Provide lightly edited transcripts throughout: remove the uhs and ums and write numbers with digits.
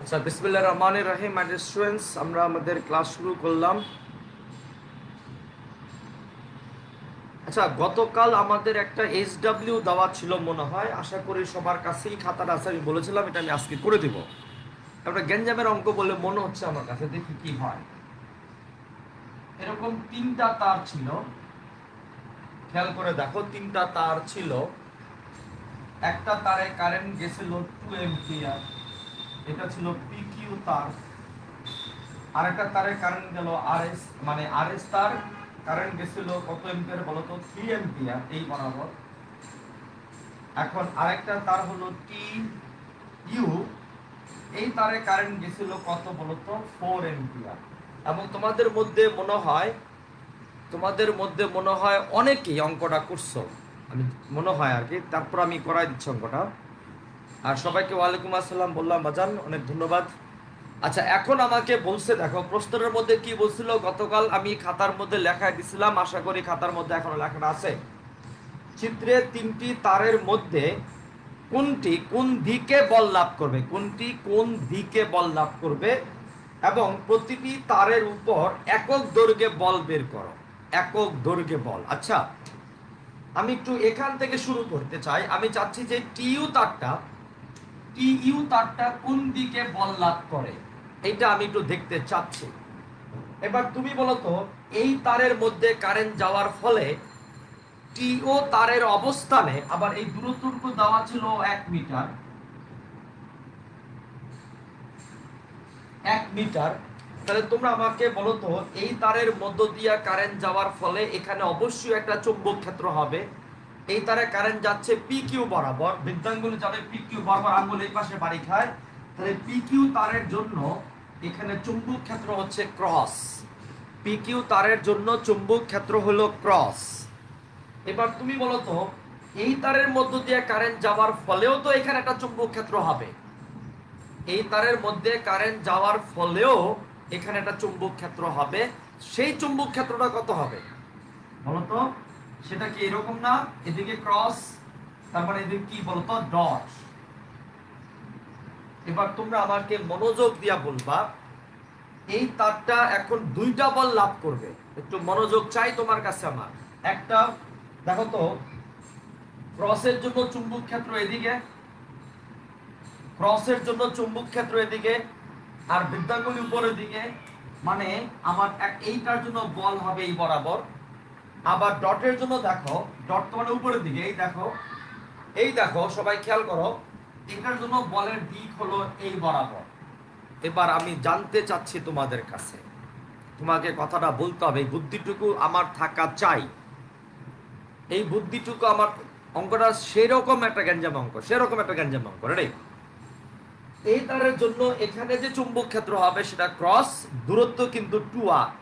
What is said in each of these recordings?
আচ্ছা, বিসমিল্লাহির রহমানির রহিম। মাই ডিয়ার স্টুডেন্টস, আমরা আমাদের ক্লাস শুরু করলাম। আচ্ছা, গতকাল আমাদের একটা এইচডব্লিউ দেওয়া ছিল মনে হয়, আশা করি সবার কাছেই খাতাটা আছে। আমি বলেছিলাম এটা আমি আজকে করে দিব। একটা গ্যাঞ্জামের অঙ্ক বলে মনে হচ্ছে আমার কাছে, দেখি কি হয়। এরকম তিনটা তার ছিল, খেয়াল করে দেখো। তিনটা তার ছিল, একটা তারে কারেন্ট গেছিল 2 এম্পিয়ার, এটা ছিল পিকিউ তার। আরেকটা তারে কারেন্ট গেল আরএস, মানে আরএস তার কারেন্ট গেছিল কত এম্পিয়ার বলো তো? 3 এম্পিয়ার এই বরাবর। এখন আরেকটা তার হলো টি ইউ, এই তারে কারেন্ট গেছিল কত বলো তো? 4 এম্পিয়ার। এবং তোমাদের মধ্যে মনে হয় অনেকেই অঙ্কটা করছো, আমি মনে হয় আর কি। তারপর আমি করাই দিচ্ছি অঙ্কটা। আর সবাইকে ওয়ালাইকুম আসসালাম বললাম বাজান, অনেক ধন্যবাদ। আচ্ছা, এখন আমাকে বলছে, দেখো প্রশ্নের মধ্যে কি বলছিল। গতকাল আমি খাতার মধ্যে লেখা দিছিলাম, আশা করি খাতার মধ্যে এখনো লেখাটা আছে। চিত্রে তিনটি তারের মধ্যে কোনটি কোন দিকে বল লাভ করবে, কোনটি কোন দিকে বল লাভ করবে, এবং প্রতিটি তারের উপর একক দৈর্ঘ্যে বল বের করো। একক দৈর্ঘ্যে বল। আচ্ছা, আমি একটু এখান থেকে শুরু করতে চাই। আমি চাচ্ছি যে টিইউ তারটা কোন দিকে বল লাভ করে, এটা আমি একটু দেখতে চাচ্ছি। এবার তুমি বলো তো, এই তারের মধ্যে কারেন্ট যাওয়ার ফলে টিও তারের অবস্থানে, আবার এই দূরত্বটুকু দেওয়া ছিল 1 মিটার, 1 মিটার। তাহলে তোমরা আমাকে বলো তো, এই তারের মধ্য দিয়ে কারেন্ট যাওয়ার ফলে এখানে অবশ্যই একটা চৌম্বক ক্ষেত্র হবে। এই তারে কারেন্ট যাচ্ছে পি কিউ বরাবর, বৃদ্ধাঙ্গুলি যাবে পি কিউ বরাবর, আঙ্গুল এই পাশে বাড়ি খায়। তাহলে পি কিউ তারের জন্য এখানে চুম্বক ক্ষেত্র হচ্ছে ক্রস। পি কিউ তারের জন্য চুম্বক ক্ষেত্র হলো ক্রস। এবার তুমি বলো তো, এই তারের মধ্য দিয়ে কারেন্ট যাওয়ার ফলেও তো এখানে একটা চুম্বক ক্ষেত্র হবে। এই তারের মধ্যে কারেন্ট যাওয়ার ফলেও এখানে একটা চুম্বক ক্ষেত্র হবে। সেই চুম্বক ক্ষেত্রটা কত হবে বলতো? সেটা কি এরকম না? এদিকে ক্রস, তারপরে এদিকে কি বলতো? ডট। এবার তোমরা আমাকে মনোযোগ দিয়া বলবা, এই তারটা এখন দুইটা বল লাভ করবে। একটু মনোযোগ চাই তোমার কাছে আমার। একটা দেখো তো, ক্রসের জন্য চুম্বক ক্ষেত্র এদিকে, ক্রসের জন্য চুম্বক ক্ষেত্র এদিকে, আর বৃদ্ধাঙ্গুলি উপরের দিকে। মানে আমার এইটার জন্য বল হবে এই বরাবর। আবার ডটের জন্য দেখো, ডট তো মানে উপরের দিকে, এই দেখো, এই দেখো, সবাই খেয়াল করো, এটার জন্য বলের দিক হলো এই বরাবর। এবার আমি জানতে চাচ্ছি তোমাদের কাছে, তোমাকে কথাটা বলতে হবে, এই বুদ্ধিটুকু আমার থাকা চাই। এই বুদ্ধিটুকু আমার, অঙ্কটা সেরকম একটা গ্যাঞ্জাম অঙ্ক, সেরকম একটা গ্যাঞ্জাম অঙ্ক রে। এই তারের জন্য এখানে যে চুম্বক ক্ষেত্র হবে সেটা ক্রস, দূরত্ব কিন্তু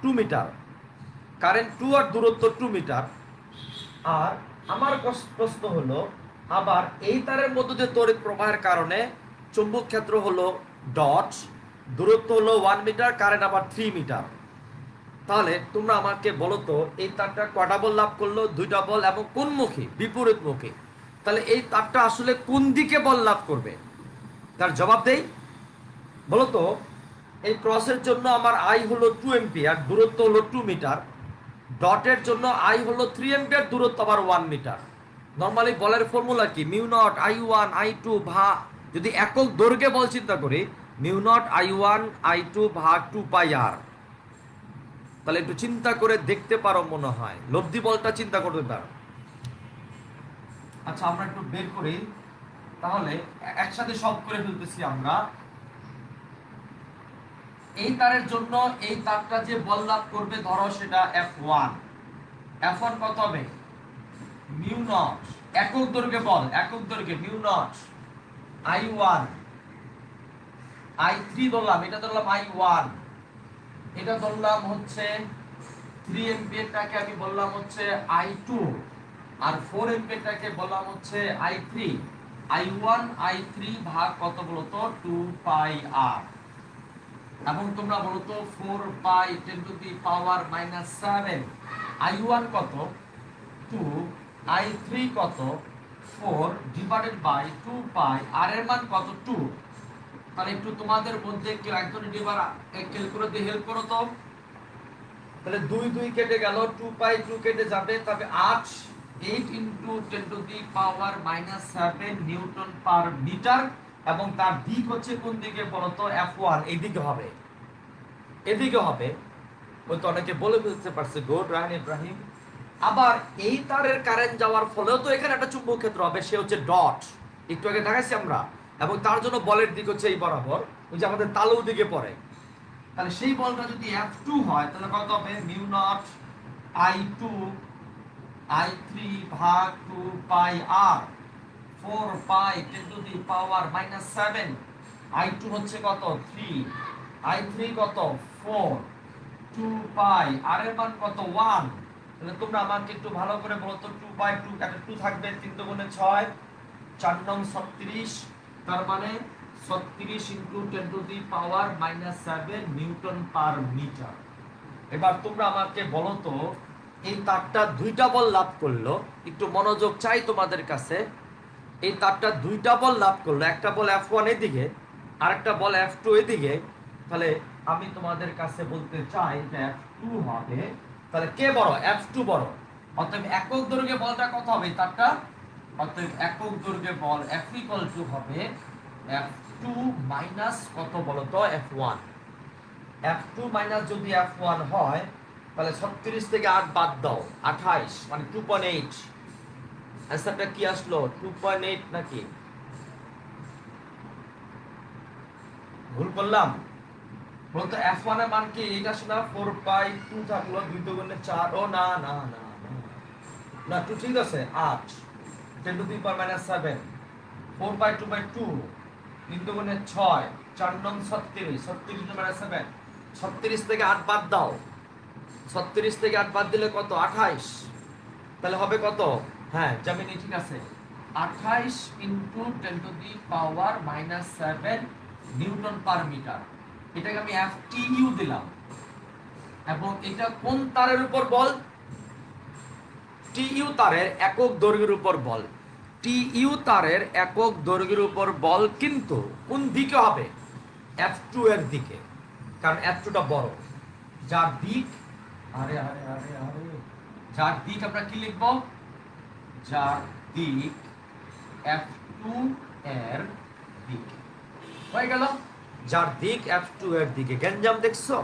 2 মিটার, কারেন্ট 2 আর দূরত্ব 2 মিটার। আর আমার প্রশ্ন হলো, আবার এই তারের মধ্যে যে তড়িৎ প্রবাহের কারণে চুম্বক ক্ষেত্র হলো ডট, দূরত্ব হলো 1 মিটার, কারেন্ট আবার 3 মিটার। তাহলে তোমরা আমাকে বলো তো, এই তারটা কটা বল লাভ করলো? দুইটা বল, এবং কোন মুখী? বিপরীত মুখী। তাহলে এই তারটা আসলে কোন দিকে বল লাভ করবে, তার জবাব দেই। বলো তো, এই ক্রসের জন্য আমার আই হলো 2 এম্পিয়ার, দূরত্ব হলো 2 মিটার। ডটের জন্য আই হলো 3 এম্পিয়ার, দূরত্ব আবার 1 মিটার। নর্মালি বলের ফর্মুলা কি? Mu naught I one I two ভাগ, যদি একক দৈর্ঘ্যে বল চিন্তা করি, mu naught I one I two ভাগ 2 পাই আর। তাহলে একটু চিন্তা করে দেখতে পারো, মনে হয় লব্ধি বলটা চিন্তা করতে পারো। আচ্ছা, আমরা একটু বের করি, তাহলে একসাথে সব করে ফেলতেছি আমরা। এই তারের জন্য এই তারটা যে বল লাভ করবে, ধরো সেটা F1। F1 কত হবে? মিউ নট, একক দৈর্ঘ্যে বল, একক দৈর্ঘ্যে মিউ নট I1 I3 ধরলাম, এটা ধরলাম I1, এটা ধরলাম হচ্ছে 3 এম্পিয়ারটাকে আমি বললাম হচ্ছে I2, আর 4 এম্পিয়ারটাকে বললাম হচ্ছে I3। I1 I3 ভাগ কত বলতো? 2 পাই আর। এবং তোমরা বলো তো, 4 pi 10 to the power -7। I1 কত? 2, I3 কত? 4 ডিভাইডেড বাই 2 পাই, আর এর মান কত? 2। তাহলে একটু তোমাদের মধ্যে কেউ একজন এবার ক্যালকুলেটর দিয়ে হেল্প করো তো। তাহলে 2 2 কেটে গেল, 2 পাই 2 কেটে যাবে, তবে 8 into 10 to the power -7 newton per metre. এবং তার দিক হচ্ছে কোন দিকে বলো তো? F1 এইদিকে হবে, এদিকে হবে। ওই তো অনেকে বলে বুঝতে পারছে, গুড রাহান ইব্রাহিম। আবার এই তারের কারেন্ট যাওয়ার ফলেও তো এখানে একটা চুম্বক ক্ষেত্র হবে, সে হচ্ছে ডট, একটু আগে দেখাচ্ছি আমরা। এবং তার জন্য বলের দিক হচ্ছে এই বরাবর, ওই যে আমাদের তালু দিকে পড়ে। তাহলে সেই বলটা যদি F2 হয় তাহলে কত হবে? মিউ নট I2 I3 ভাগ 2 pi r 4 pi 10 to the power -7। I2 হচ্ছে কত? 3, I3 কত? 4, 2 পাই r এর মান কত? 1। তাহলে তোমরা আমাকে একটু ভালো করে বলো তো, 2 বাই 2 কাটে 2 থাকবে, 3 দুগুণে 6, 4 নং 36, তার মানে 36 into 10 to the power -7 newton per metre. এবার তোমরা আমাকে বলো তো, এই তারটা দুইটা বল লাভ করলো, একটু মনোযোগ চাই তোমাদের কাছে। এই তারটা দুইটা বল লাভ করলো, একটা বল F1 এদিকে, আরেকটা বল F2 এদিকে। তাহলে আমি তোমাদের কাছে বলতে চাই যে F2 হবে, তাহলে কে বড়? F2 বড়। অতএব একক দৈর্ঘ্যে বলটা কত হবে তারটা? অতএব একক দৈর্ঘ্যে বল F = হবে F2 মাইনাস কত বলো তো? F1। F2 মাইনাস যদি F1 হয় তাহলে 36 থেকে 8 বাদ দাও, 28 মানে 2.8। অ্যান্সারটা কি আসলো? 2.8 নাকি ভুল করলাম? বলতো F1 এর মান কি? এটা শোনা 4 পাই 2 থাকলো, 2 দুগুণে 4। ও না না না না, 2 ঠিক আছে, 8 10 to the power -7, 4 by 2 by 2, 3 দুগুণে 6, 4 নং 36, 36 টু -7, 36 থেকে 8 বাদ দাও, 36 থেকে 8 বাদ দিলে কত? 28। তাহলে হবে কত? হ্যাঁ জামিনী ঠিক আছে, 28 into 10 to the power -7 newton per metre. এটাকে আমি FTU দিলাম। এবং এটা কোন তারের উপর বল? TU তারের একক দৈর্ঘ্যের উপর বল। TU তারের একক দৈর্ঘ্যের উপর বল, কিন্তু কোন দিকে হবে? F2 এর দিকে, কারণ F2 টা বড়। যার দিক, আরে আরে আরে আরে, যার দিক আমরা কি লিখব? যার দিক F2 এর দিকে হয়ে গেল। যার দিক F2 এর দিকে। গ্যাঞ্জাম দেখছো?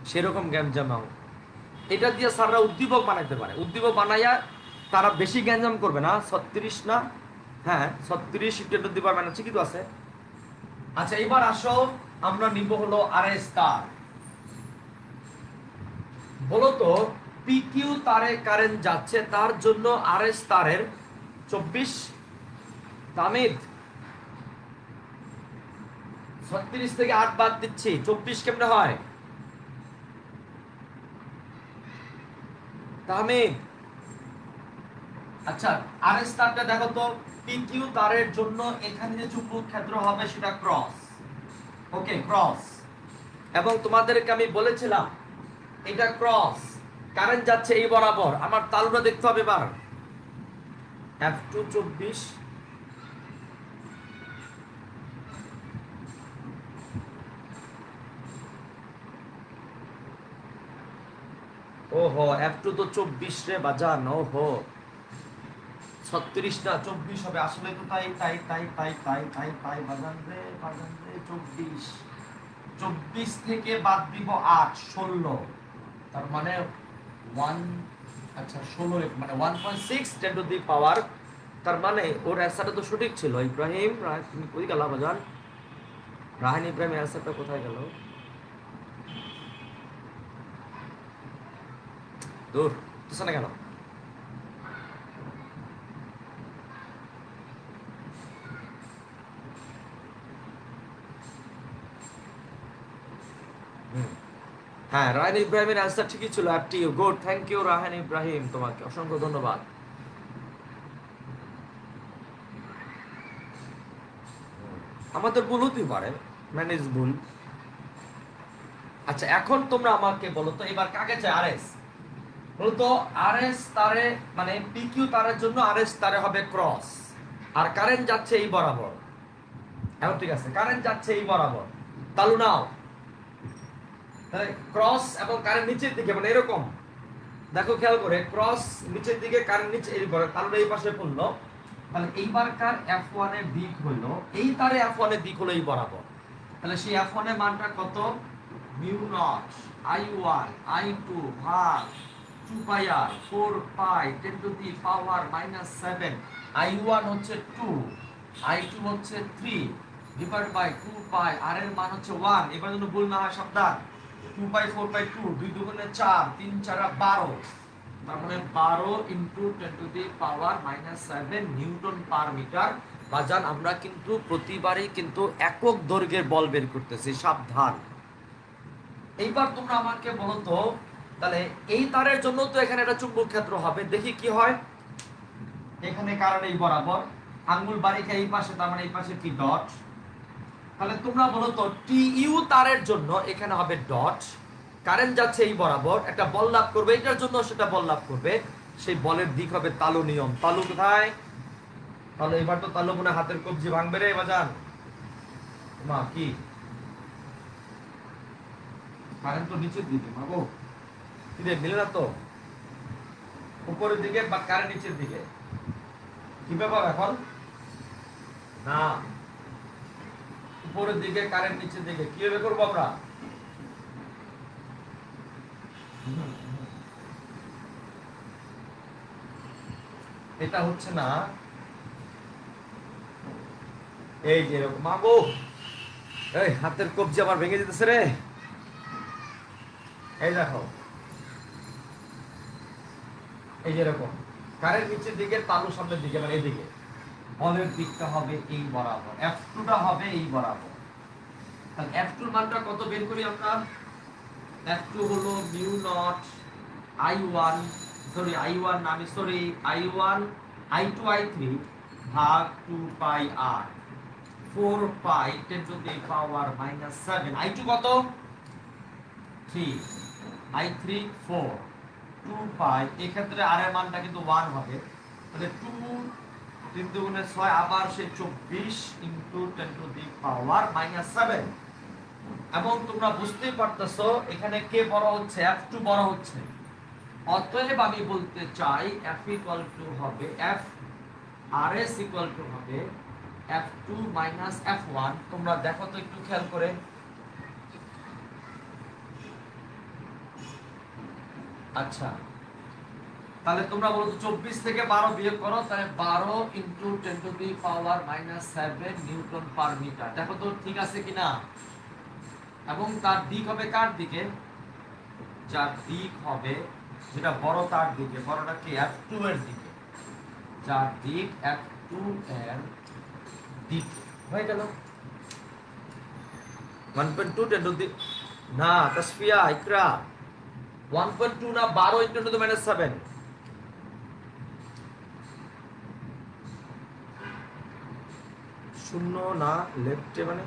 সেরকম গ্যাঞ্জাম। এটা দিয়ে স্যাররা উদ্দীপক বানাইতে পারে, উদ্দীপক বানাইয়া তারা বেশি গ্যাঞ্জাম করবে না। 36 না, হ্যাঁ 36 ইন্টু দি পাওয়ার -6 তো আছে। আচ্ছা এবার আসো, আমরা নিব হলো RS তার। বলো তো, PQ তারে কারেন্ট যাচ্ছে, তার জন্য RS তারের 24 তামিদ 36 থেকে 8 বাদ দিচ্ছি, 24 কেমনে হয় তামিদ? আচ্ছা RS তারটা দেখো তো, PQ তারের জন্য এখানে যে চুম্বক ক্ষেত্র হবে সেটা ক্রস, ওকে ক্রস। এবং তোমাদেরকে আমি বলেছিলাম এটা ক্রস, কারেন্ট যাচ্ছে এই বরাবর। আমার তালুটা দেখতে হবে এবার। F2 24, ওহো F2 তো 24 রে বাজান, ওহো 36 না 24 হবে আসলে তো, তাই তাই তাই তাই তাই তাই তাই বাজান রে 24। 24 থেকে বাদ দিব 8, 16, তার মানে 1, আচ্ছা 16 মানে 1.6 10 টু দি পাওয়ার। তার মানে ওর অ্যান্সারটা তো সঠিক ছিল। ইব্রাহিম তুমি কই গেল বাজান? রাহান ইব্রাহিম অ্যান্সারটা কোথায় গেল? দূর তো না কেন? হ্যাঁ রাহান ইব্রাহিমের অ্যান্সার ঠিকই ছিল, FTU। Good, thank you Rahan Ibrahim, তোমাকে অসংখ্য ধন্যবাদ। আমাদের ভুল হতেই পারে, ম্যানেজ ভুল। আচ্ছা এখন তোমরা আমাকে বলো তো, এবার কাকে চাই? RS। বলতো RS তারে মানে PQ তারের জন্য RS তারে হবে ক্রস, আর কারেন্ট যাচ্ছে এই বরাবর। এখন ঠিক আছে, কারেন্ট যাচ্ছে এই বরাবর, তালু নাও, তাহলে ক্রস এবং কারেন্ট নিচের দিকে, মানে এরকম দেখো খেয়াল করে, ক্রস নিচের দিকে, কারেন্ট নিচে এই তালুটা এই পাশে পড়লো, তাহলে এইবারকার F1 এর দিক হলো এই তারে, F1 এর দিক হলো এই বরাবর, তাহলে সেই F1 এর মানটা কত, মিউ নট I1 I2 ভাগ 2 pi r 4 pi 10 to the power -7, I1 হচ্ছে 2, I2 হচ্ছে 3 ডিভাইড বাই 2 পাই, r এর মান হচ্ছে 1, এবার যেন ভুল না হয় সাবধান, 2 পাই 4 পাই 2, 2 দুগুণে 4, 3 4 12, তার মানে 12 into 10 to the power -7 newton per metre. বাজান আমরা কিন্তু প্রতিবারই কিন্তু একক দৈর্ঘ্যের বল বের করতেছি, সাবধান। এইবার তোমরা আমাকে বলো তো, তাহলে এই তারের জন্য তো এখানে একটা চুম্বক ক্ষেত্র হবে, দেখি কি হয়। এখানে কারণ এই বরাবর আঙ্গুল বাড়িকে এই পাশে, তার মানে এই পাশে কি ডট, তাহলে তোমরা বলো তো টি ইউ তারের জন্য এখানে হবে ডট, কারেন্ট যাচ্ছে এই বরাবর, একটা বল লাভ করবে, এটার জন্য সেটা বল লাভ করবে, সেই বলের দিক হবে তালু নিয়ম। তালু কোথায়, তাহলে এবার তো তালু মনে হাতের কবজি ভাঙবে রে বাজান, মা কি কারেন্ট তো নিচের দিকে মাগো, কি রে মিলে না তো, উপরের দিকে বা কারেন্ট নিচের দিকে, কি ব্যাপার এখন, না উপরের দিকে কারেন্ট নিচের দিকে, কিভাবে করবো আমরা, এটা হচ্ছে না, এই যে এরকম মাগো, এই হাতের কবজি আমার ভেঙে যেতেছে রে, এই দেখো এই যে এরকম কারেন্ট নিচের দিকে, তালু সামনের দিকে, মানে এইদিকে, বলের দিকটা হবে এই বরাবর, F2টা হবে এই বরাবর, তাহলে F2 এর মানটা কত বের করি আমরা, F2 হলো mu naught I1, sorry I1 না, আমি সরি I1 I2 I3 ভাগ 2 pi r 4 pi 10 to the power -7, I2 কত 3, I3 4, 2 পাই, এই ক্ষেত্রে r এর মানটা কিন্তু 1 হবে, তাহলে 2 3 দুগুণে 6, আবার সেই 24 ইনটু 10 টু দি পাওয়ার -7, এবং তোমরা বুঝতেই পারতেছো এখানে কে বড় হচ্ছে, F2 বড় হচ্ছে, অতএব আমি বলতে চাই F ইকুয়াল টু হবে F, RS ইকুয়াল টু হবে F2 মাইনাস F1। তোমরা দেখো তো একটু খেয়াল করে, আচ্ছা তাহলে তোমরা বলো তো 24 থেকে 12 বিয়োগ করো, তাহলে 12 into 10 to the power -7 newton per metre, দেখো তো ঠিক আছে কিনা, এবং তার দিক হবে কার দিকে, যার দিক হবে যেটা বড় তার দিকে, বড়টা কি F2 এর দিকে, যার দিক F2 এর দিকে, হয়ে গেল 1.2 10 টু দি, না তাসফিয়া ইকরা 1.2 না 12 ইনটু 10 টু দি -7, শূন্য না লেফটে, মানে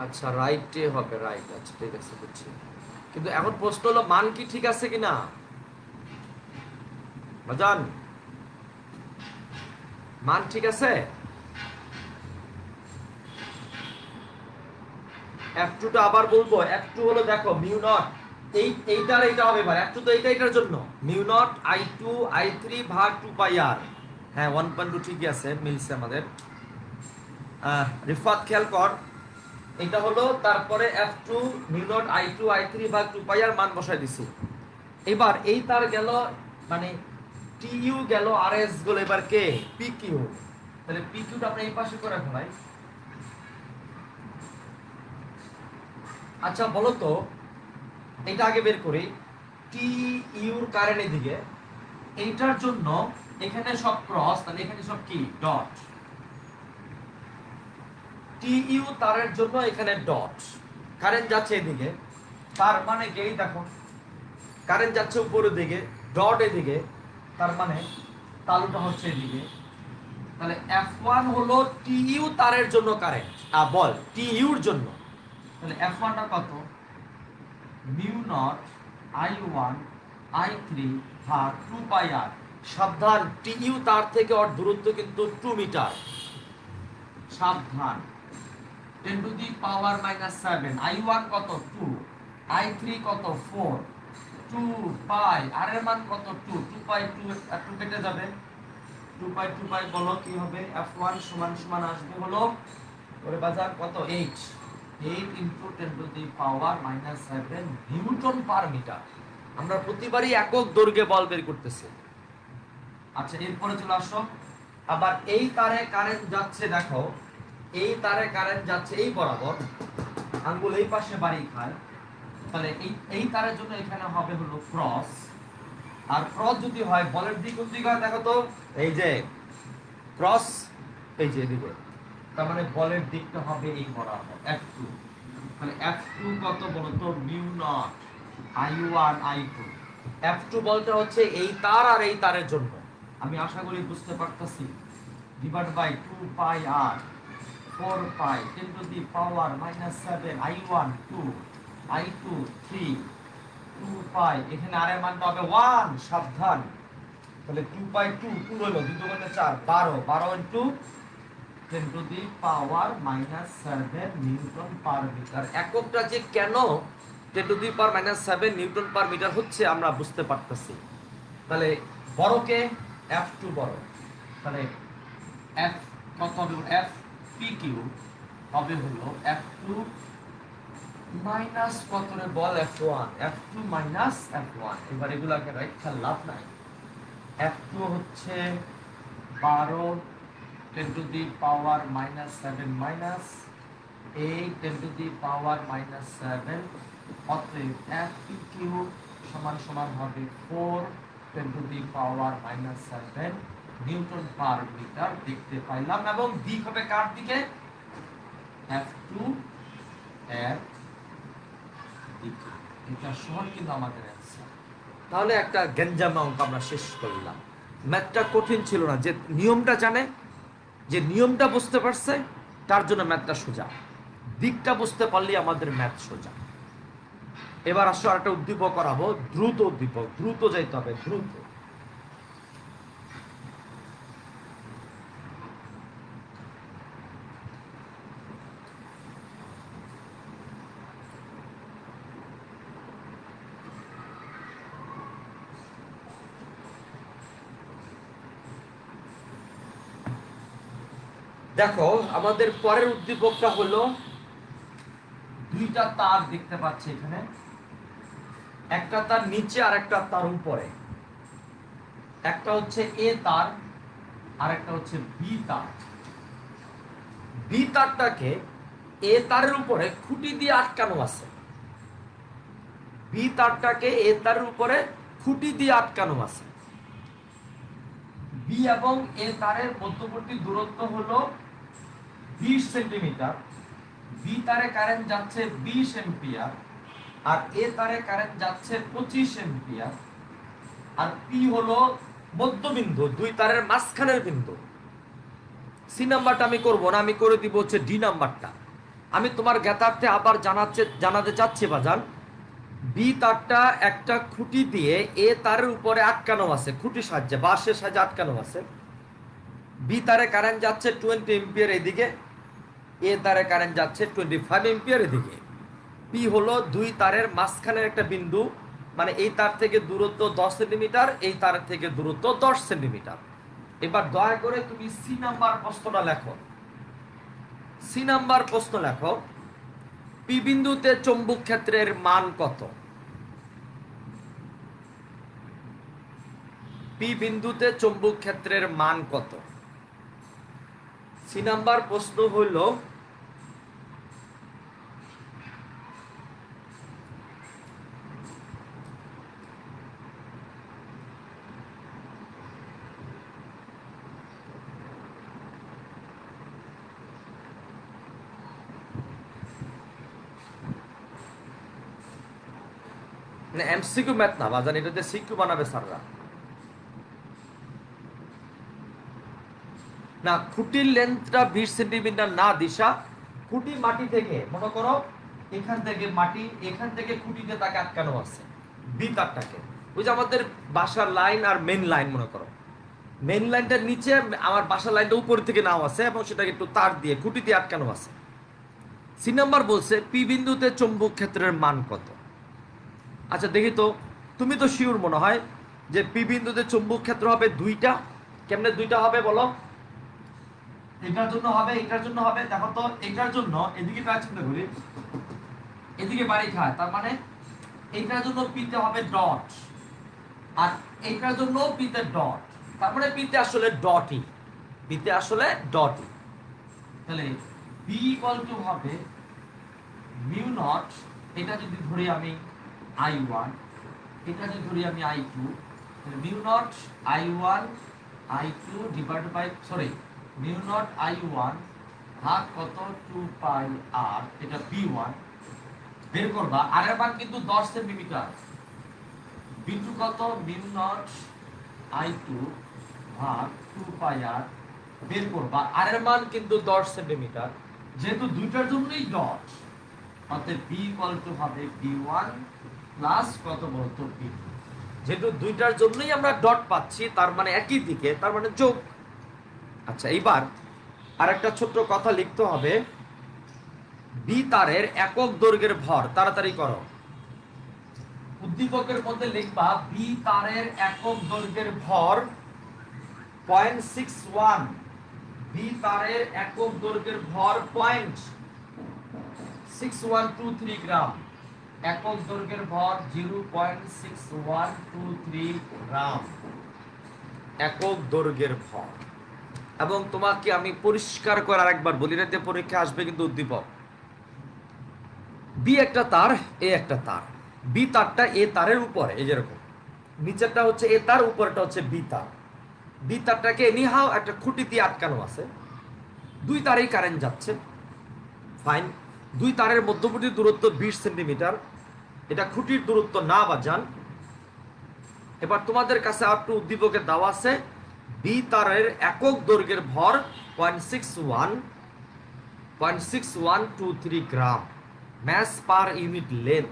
আচ্ছা রাইটে হবে, রাইট, আচ্ছা ঠিক আছে বুঝছি, কিন্তু এখন প্রশ্ন হলো মান কি ঠিক আছে কিনা বাজান, মান ঠিক আছে, F2 টা আবার বলবো, F2 হলো দেখো মিউ নট, এইটার এইটা হবে, এবার F2 তো এইটার জন্য মিউ নট I2 I3 ভাগ 2 পাই r, হ্যাঁ 1.2 ঠিকই আছে, মিলছে আমাদের। রিফাত খেয়াল কর, এটা হলো তারপরে F2 mu not I2 I3 ভাগ 2 পাই r মান বসাই দিছি, এবার এই তার গেল, মানে TU গেল, RS গেল, এবার কে PQ, তাহলে PQ টা আমরা এই পাশে করে ফেলাই। আচ্ছা বলো তো, এটা আগে বের করি, TU এর কারেন্ট এদিকে, এইটার জন্য এখানে সব ক্রস, তাহলে এখানে সব কি ডট, TU তারের জন্য এখানে ডট, কারেন্ট যাচ্ছে এদিকে, তার মানে কি এই দেখো কারেন্ট যাচ্ছে উপরের দিকে, ডট এদিকে, তার মানে তালুটা হচ্ছে এদিকে, তাহলে F1 হলো টিইউ তারের জন্য কারেন্ট বল টিইউর জন্য। তাহলে F1 টা কত? মিউ নট I1 I3 ভাগ 2 পাই r। সাবধান, টিইউ তার থেকে ওর দূরত্ব কিন্তু 2 মিটার। সাবধান, 10 টু দি পাওয়ার -7। I1 কত? 2। I3 কত? 4। 2 পাই r এর মান কত? 2। 2 পাই 2 কেটে যাবে। 2 পাই 2 পাই বলো কি হবে? F1 সমান সমান আসবে হলো ওরে বাজার কত? 8। 8 into 10 to the power -7 newton per metre. আমরা প্রতিবারই একক দৈর্ঘ্যে বল বের করতেছি। আচ্ছা, এরপরে চলে আসো। আবার এই তারে কারেন্ট যাচ্ছে, দেখো এই তারে কারেন্ট যাচ্ছে এই বরাবর, আঙ্গুল এই পাশে বাড়ি খায়। তাহলে এই তারের জন্য এখানে হবে হলো ক্রস। আর ক্রস যদি হয় বলের দিক কোন দিকে হয় দেখো তো, এই যে ক্রস, এই যে এদিকে, তার মানে বলের দিকটা হবে এই বরাবর F2। তাহলে F2 কত বলো তো? Mu naught I1 I2। F2 বলতে হচ্ছে এই তার আর এই তারের জন্য। আমি আশা করি বুঝতে পারতাছি। Divide by 2 pi r 4 pi 10 to the power -7 I1 2 I2 3 2 pi, এখানে r এর মানটা হবে 1। সাবধান, তাহলে 2 পাই 2 2 হলো 2 দুগুণে 4 12 12 into 10 to the power -7 newton per metre. এককটা যে কেন 10 to the power -7 newton per metre হচ্ছে আমরা বুঝতে পারতেছি। তাহলে বড়কে F2 বড়, তাহলে F কত হবে? F PQ হবে হলো F2 মাইনাস কত রে বল? F1। F2 minus F1। এবার এগুলাকে রাইট খেয়াল লাভ নাই। F2 হচ্ছে 12 10 to the power -7 minus 8 10 to the power -7। অতএব FPQ সমান সমান হবে 4 10 to the power -7 newton per metre দেখতে পাইলাম। এবং দিক হবে কার দিকে? F2 এর দিকে। এটা সহজ কিন্তু আমাদের অ্যান্সার। তাহলে একটা গেঞ্জাম অঙ্ক আমরা শেষ করলাম। ম্যাথটা কঠিন ছিল না, যে নিয়মটা জানে, যে নিয়মটা বুঝতে পারছে, তার জন্য ম্যাথটা সোজা। দিকটা বুঝতে পারলেই আমাদের ম্যাথ সোজা। এবার আসো আরেকটা উদ্দীপক করাবো, দ্রুত উদ্দীপক, দ্রুত যাইতে হবে, দ্রুত। দেখো আমাদের পরের উদ্দীপকটা হলো দুইটা তার দেখতে পাচ্ছি এখানে, একটা তার নিচে আর একটা তার উপরে। একটা হচ্ছে এ তার আর একটা হচ্ছে বি তার। বি তারটাকে এ তারের উপরে খুঁটি দিয়ে আটকানো আছে। বি তারটাকে এ তারের উপরে খুঁটি দিয়ে আটকানো আছে। বি এবং এ তারের মধ্যবর্তী দূরত্ব হলো 20 সেন্টিমিটার। বি তারে কারেন্ট যাচ্ছে 20 এম্পিয়ার আর এ তারে কারেন্ট যাচ্ছে 25 এম্পিয়ার। আর পি হলো মধ্যবিন্দু, দুই তারের মাঝখানের বিন্দু। সি নাম্বারটা আমি করব না, আমি করে দিব হচ্ছে ডি নাম্বারটা। আমি তোমার জ্ঞাতার্থে আবার জানাতে চাচ্ছি বাজান, বি তারটা একটা খুঁটি দিয়ে এ তারের উপরে আটকানো আছে, খুঁটি সাহায্যে বাঁশের সাহায্যে আটকানো আছে। বি তারে কারেন্ট যাচ্ছে 20 এম্পিয়ার এদিকে, এ তারে কারেন্ট যাচ্ছে 25 এম্পিয়ার এদিকে। পি হলো দুই তারের মাঝখানের একটা বিন্দু, মানে এই তার থেকে দূরত্ব 10 সেন্টিমিটার, এই তার থেকে দূরত্ব 10 সেন্টিমিটার। এবার দয়া করে তুমি সি নাম্বার প্রশ্নটা লেখো। সি নাম্বার প্রশ্ন লেখো, পি বিন্দুতে চৌম্বক ক্ষেত্রের মান কত? পি বিন্দুতে চৌম্বক ক্ষেত্রের মান কত? সি নাম্বার প্রশ্ন হইল এমসিকিউ ম্যাথ না বাজান, এটাতে সিকিউ বানাবে স্যাররা। না, খুঁটির লেন্থটা 20 সেন্টিমিটার না দিশা, খুঁটি মাটি থেকে মনে করো এখান থেকে মাটি, এখান থেকে খুঁটিতে তাকে আটকানো আছে বি তারটাকে। ওই যে আমাদের বাসার লাইন আর মেন লাইন, মনে করো মেন লাইনটার নিচে আমার বাসার লাইনটা উপর থেকে নাও আছে এবং সেটাকে একটু তার দিয়ে খুঁটি দিয়ে আটকানো আছে। সি নাম্বার বলছে পি বিন্দুতে চৌম্বক ক্ষেত্রের মান কত। আচ্ছা দেখি তো, তুমি তো শিওর মনে হয় যে পি বিন্দুতে চৌম্বক ক্ষেত্র হবে দুইটা। কেমনে দুইটা হবে বলো? এটার জন্য হবে, এটার জন্য হবে। দেখো তো, এটার জন্য এদিকে কাজ চিন্তা করি, এদিকে বাড়ি খায়, তার মানে এটার জন্য পিতে হবে ডট, আর এটার জন্য পিতে ডট, তার মানে পিতে আসলে ডটই, পিতে আসলে ডটই। তাহলে বি ইকুয়াল টু হবে মিউ নট, এটা যদি ধরি আমি I1, এটা যদি ধরি আমি I2, তাহলে mu naught I1 I2 divided by, sorry, mu naught I1 ভাগ কত 2 পাই আর, এটা B1 বের করবা। আর এর মান কিন্তু 10 সেন্টিমিটার। B2 কত, মিউ নট I2 ভাগ 2 পাই আর বের করবা। আর এর মান কিন্তু 10 সেন্টিমিটার, যেহেতু দুইটার জন্যই ডট, অতএব B ইকুয়াল টু হবে B1 প্লাস কত বলতো B2। যেহেতু দুইটার জন্যই আমরা ডট পাচ্ছি, তার মানে একই দিকে, তার মানে যোগ। আচ্ছা, এইবার আরেকটা ছোট্ট কথা লিখতে হবে। বি তারের একক দৈর্ঘ্যের ভর, তাড়াতাড়ি করো। উদ্দীপকের মধ্যে লিখবা বি তারের একক দৈর্ঘ্যের ভর 0.61। বি তারের একক দৈর্ঘ্যের ভর 0.6123 গ্রাম। একক দৈর্ঘ্যের ভর 0.6123 গ্রাম একক দৈর্ঘ্যের ভর। এবং তোমাকে আমি পরিষ্কার করে আরেকবার বলি, রাতে পরীক্ষা আসবে কিন্তু উদ্দীপক। বি একটা তার, এ একটা তার। বি তারটা এ তারের উপরে, এই যেরকম নিচেরটা হচ্ছে এ তার, উপরটা হচ্ছে বি তার। বি তারটাকে এনিহাও একটা খুঁটি দিয়ে আটকানো আছে, দুই তারেই কারেন্ট যাচ্ছে, ফাইন। দুই তারের মধ্যবর্তী দূরত্ব 20 সেন্টিমিটার, এটা খুঁটির দূরত্ব না বাজান। এবার তোমাদের কাছে আর একটু উদ্দীপকের দেওয়া আছে, বি তারের একক দৈর্ঘ্যের ভর 0.6123 গ্রাম ম্যাস পার ইউনিট লেন্থ।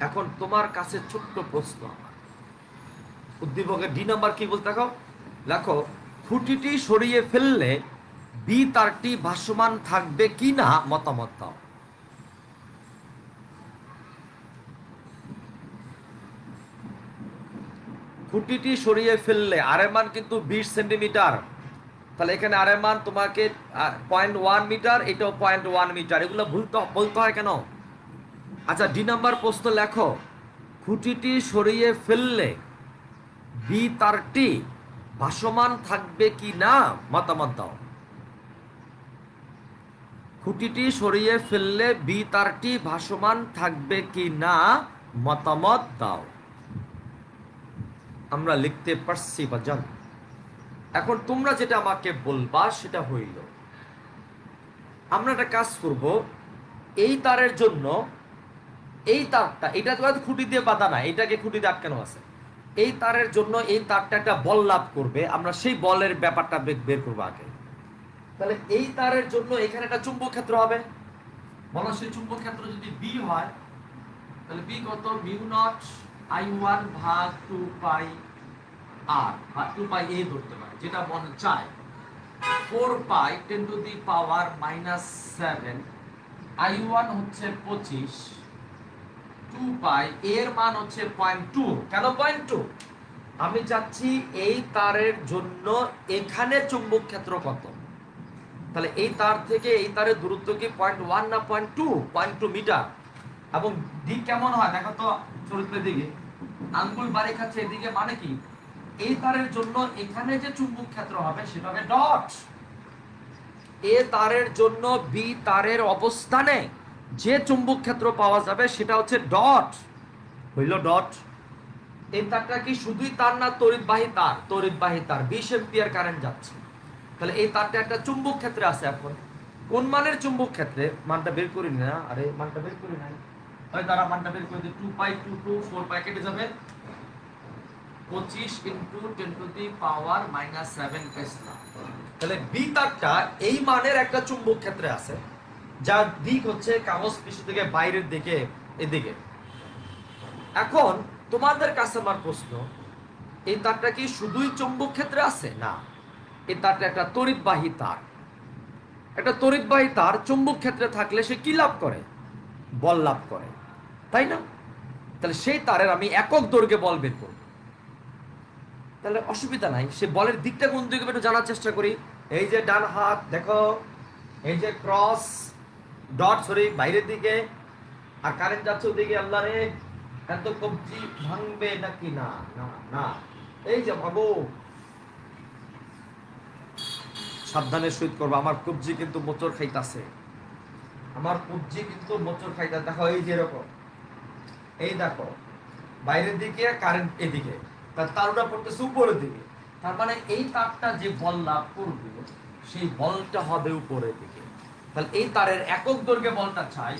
এখন তোমার কাছে ছোট্ট প্রশ্ন, উদ্দীপকের ডি নাম্বার কি বলতে দেখো, লেখো খুঁটিটি সরিয়ে ফেললে বি তারটি ভাসমান থাকবে কি না, মতামত দাও। খুঁটিটি সরিয়ে ফেললে আর এর মান কিন্তু 20 সেন্টিমিটার, তাহলে এখানে আর এর মান তোমাকে 0.1 মিটার, এটাও 0.1 মিটার। এগুলো বলতে হয় কেন? আচ্ছা, ডি নাম্বার প্রশ্ন লেখো, খুঁটিটি সরিয়ে ফেললে বি তারটি ভাসমান থাকবে কি না, মতামত দাও। খুঁটিটি সরিয়ে ফেললে বি তারটি ভাসমান থাকবে কি না, মতামত দাও। আমরা লিখতে পারছি বা জান। এখন তোমরা যেটা আমাকে বলবা সেটা হইল, আমরা একটা কাজ করব, এই তারের জন্য এই তারটা, এটা তো খুঁটি দিয়ে বাঁধা না, এটাকে খুঁটি দিয়ে আটকানো আছে। এই তারের জন্য এই তারটা একটা বল লাভ করবে, আমরা সেই বলের ব্যাপারটা বের করবো আগে। তাহলে এই তারের জন্য এখানে একটা চুম্বক ক্ষেত্র হবে, বলো সেই চুম্বক ক্ষেত্র যদি বি হয়, তাহলে বি কত, মিউ নট I1 ভাগ 2 পাই আর বা 2 পাই এ ধরতে পারে, যেটা মনে চায়। 4 pi 10 to the power -7, I1 হচ্ছে 25, 2 পাই এর মান হচ্ছে 0.2। কেন 0.2? আমি চাচ্ছি এই তারের জন্য এখানে চুম্বক ক্ষেত্র কত। তাহলে এই তার থেকে এই তারের দূরত্ব কি 0.1 না 0.2? 0.2 মিটার। এবং দিক কেমন হয় দেখো তো, চরিত্রের দিকে আঙ্গুল বাড়ি খাচ্ছে এদিকে, মানে কি এই তারের জন্য এখানে যে চুম্বক ক্ষেত্র হবে সেটা হবে ডট। এ তারের জন্য বি তারের অবস্থানে যে চুম্বক ক্ষেত্র পাওয়া যাবে সেটা হচ্ছে ডট, হইল ডট। এই তারটা কি শুধুই তার না তড়িৎবাহী তার? তড়িৎবাহী তার, 20 এম্পিয়ার কারেন্ট যাচ্ছে। তাহলে এই তারটা একটা চুম্বক ক্ষেত্রে আছে। এখন কোন মানের চুম্বক ক্ষেত্রে, মানটা বের করি না, আরে মানটা বের করি নাই, ওই দ্বারা মানটা বের করে দিই, 2 পাই 2 2 4 পাই কেটে যাবে, 25 into 10 to the power -7 Tesla. তাহলে বি তারটা এই মানের একটা চুম্বক ক্ষেত্রে আছে, যার দিক হচ্ছে কাগজ পৃষ্ঠ থেকে বাইরের দিকে, এদিকে। এখন তোমাদের কাছে আমার প্রশ্ন, এই তারটা কি শুধুই চুম্বক ক্ষেত্রে আছে? না, এই তারটা একটা তড়িৎবাহী তার। একটা তড়িৎবাহী তার চুম্বক ক্ষেত্রে থাকলে সে কি লাভ করে? বল লাভ করে, তাই না? তাহলে সেই তারের আমি একক দৈর্ঘ্যে বল বের করব, তাহলে অসুবিধা নাই। সে বলের দিকটা কোন দিকে একটু জানার চেষ্টা করি। এই যে ডান হাত দেখো, এই যে ক্রস ডট, সরি বাইরের দিকে, আর কারেন্ট যাচ্ছে ওদিকে। আল্লাহ রে, এত কবজি ভাঙবে নাকি? না না না, এই যে ভাবো, সাবধানের সহিত করবো। আমার কবজি কিন্তু মোচর খাইতাছে, আমার কবজি কিন্তু মোচর খাইতাছে। দেখো এই যে এরকম, এই দেখো বাইরের দিকে কারেন্ট এদিকে, তার তারটা পড়তেছে উপরের দিকে। তার মানে এই তারটা যে বল লাভ করবে, সেই বলটা হবে উপরের দিকে। তাহলে এই তারের একক দৈর্ঘ্যে বলটা চাই,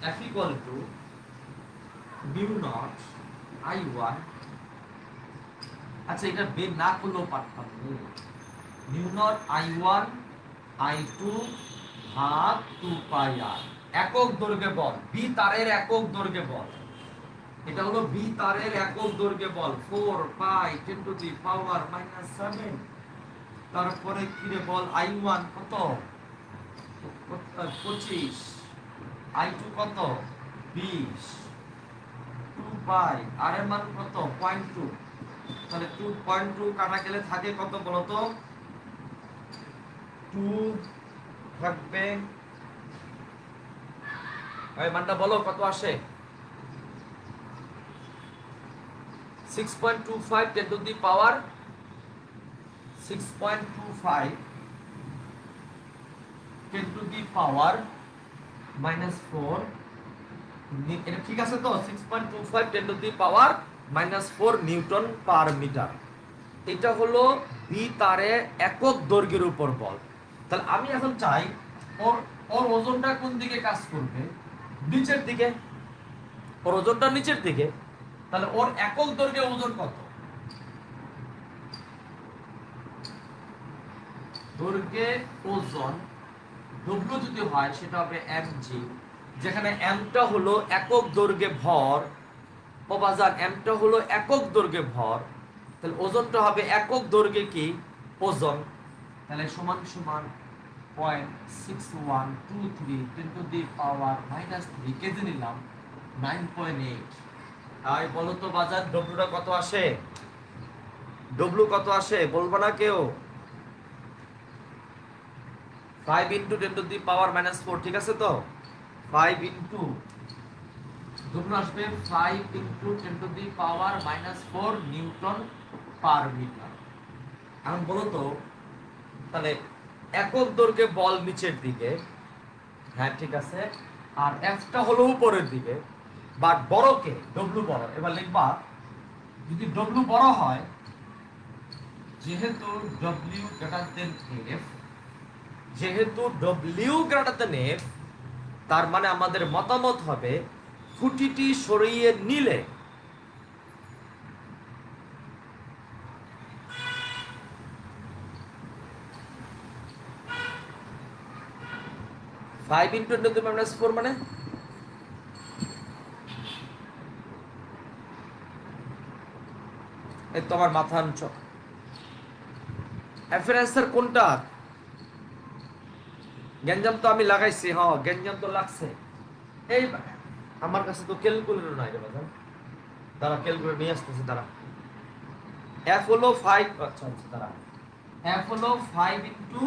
F equal to mu naught I1। আচ্ছা, এটা বের না করলেও পারতাম, mu naught I1 I2 ভাগ 2 পাই r। একক দৈর্ঘ্যে বল, বি তারের একক দৈর্ঘ্যে বল। এটা হলো বি তারের একক দৈর্ঘ্যে বল, 4 পাই 10 টু দি পাওয়ার -7। তারপরে কি রে বল, I1 কত? 25, I2 কত? 20, 2 পাই, আর এর মান কত? 0.2। তাহলে 2.2 কাটা গেলে থাকে কত বলো তো? 2 থাকবে, এই মানটা বলো কত আসে? 6.25 10 to the power 6.25 10 to the power -4। এটা ঠিক আছে তো? 6.25 10 to the power -4 newton per metre. এটা হলো বি তারে একক দৈর্ঘ্যের উপর বল। তাহলে আমি এখন চাই ওর ওর ওজনটা কোন দিকে কাজ করবে? নিচের দিকে। ওর ওজনটা নিচের দিকে, তাহলে ওর একক দৈর্ঘ্যে ওজন কত? দৈর্ঘ্যে ওজন W যদি হয় সেটা হবে mg, যেখানে mটা হলো একক দৈর্ঘ্যে ভর। ও বাজার, mটা হলো একক দৈর্ঘ্যে ভর, তাহলে ওজনটা হবে একক দৈর্ঘ্যে কি? ওজন। তাহলে সমান সমান 0.6123 10 টু দি পাওয়ার -3 কেজি নিলাম, 9.8। তাই বলো তো বাজার, ডব্লুটা কত আসে? ডব্লু কত আসে বলবো না কেউ? 5 ইন্টু 10 টু দি পাওয়ার -4, ঠিক আছে তো? 5 ইন্টু ডব্লু আসবে 5 into 10 to the power -4 newton per metre. এখন বলো তো, তাহলে একক দৈর্ঘ্যে বল নিচের দিকে, হ্যাঁ ঠিক আছে, আর এফটা হলো উপরের দিকে, বাট বড় কে? ডব্লু বড়। এবার লিখবা, যদি ডব্লু বড় হয়, যেহেতু ডব্লিউ গ্রেটার দেন এফ, যেহেতু ডব্লিউ গ্রেটার দেন এফ, তার মানে আমাদের মতামত হবে খুঁটিটি সরিয়ে নিলে ফাইভ ইন্টু -4 মানে এই তো আমার মাথা আনছ। এফ এর অ্যান্সার কোনটা? গ্যাঞ্জাম তো আমি লাগাইছি, হ্যাঁ গ্যাঞ্জাম তো লাগছে। এই আমার কাছে তো ক্যালকুলেটর নাই রে বাজান, তারা ক্যালকুলেটর নিয়ে আসতেছে তারা। এফ হলো 5, আচ্ছা আচ্ছা তারা, এফ হলো 5 ইন্টু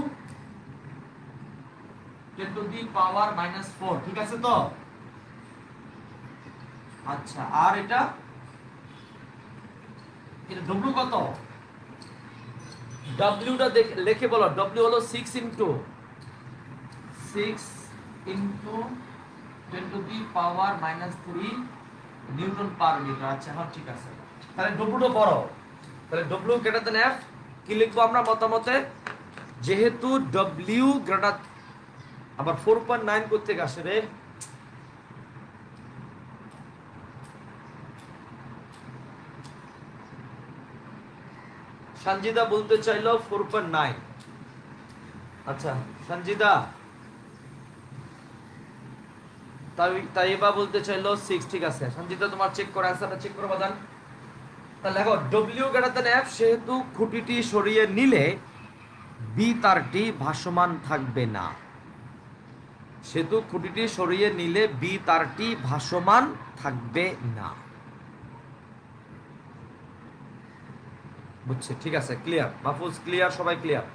10 টু দি পাওয়ার -4, ঠিক আছে তো? আচ্ছা, আর এটা ডব্লিউ কত? ডব্লিউটা লিখে বলো, ডব্লিউ হলো 6 into 10 to the power -3 newton per metre. আচ্ছা হ্যাঁ ঠিক আছে, তাহলে ডব্লিউটা বড়, তাহলে ডব্লিউ গ্রেটার দেন এফ। কি লিখবো আমরা মতামতে? যেহেতু ডব্লিউ গ্রেটার, আবার 4.9 করতে আসে রে, সঞ্জিদা বলতে চাইলো 4.9। আচ্ছা সঞ্জিদা, তাইবা বলতে চাইলো 6। ঠিক আছে সঞ্জিদা, তোমার চেক করো, অ্যান্সারটা চেক করো বাদান। তাহলে দেখো ডব্লিউ গ্রেটার দেন এফ, সেহেতু খুঁটিটি সরিয়ে নিলে বি তারটি ভাসমান থাকবে না। সেতু খুঁটিটি সরিয়ে নিলে বি তারটি ভাসমান থাকবে না। বুঝছি, ঠিক আছে, ক্লিয়ার মাহফুজ, ক্লিয়ার, সবাই ক্লিয়ার